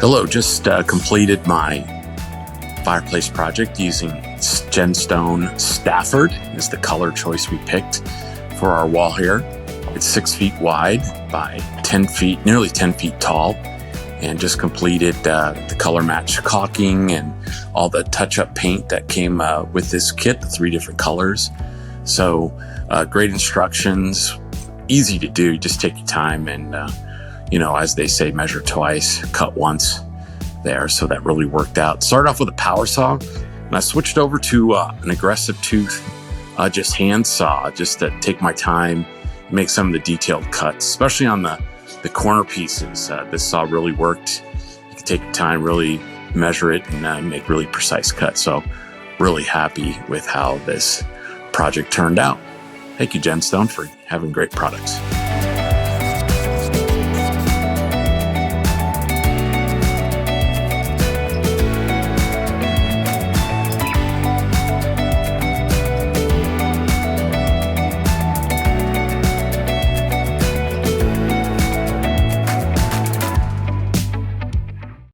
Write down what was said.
Hello, just completed my fireplace project using GenStone Stratford is the color choice we picked for our wall here. It's 6 feet wide by 10 feet, nearly 10 feet tall, and just completed the color match caulking and all the touch-up paint that came with this kit, the 3 different colors. So great instructions, easy to do, just take your time and as they say, measure twice, cut once there. So that really worked out. Started off with a power saw, and I switched over to an aggressive tooth, just hand saw, just to take my time, make some of the detailed cuts, especially on the corner pieces. This saw really worked. You can take your time, really measure it, and make really precise cuts. So really happy with how this project turned out. Thank you, GenStone, for having great products.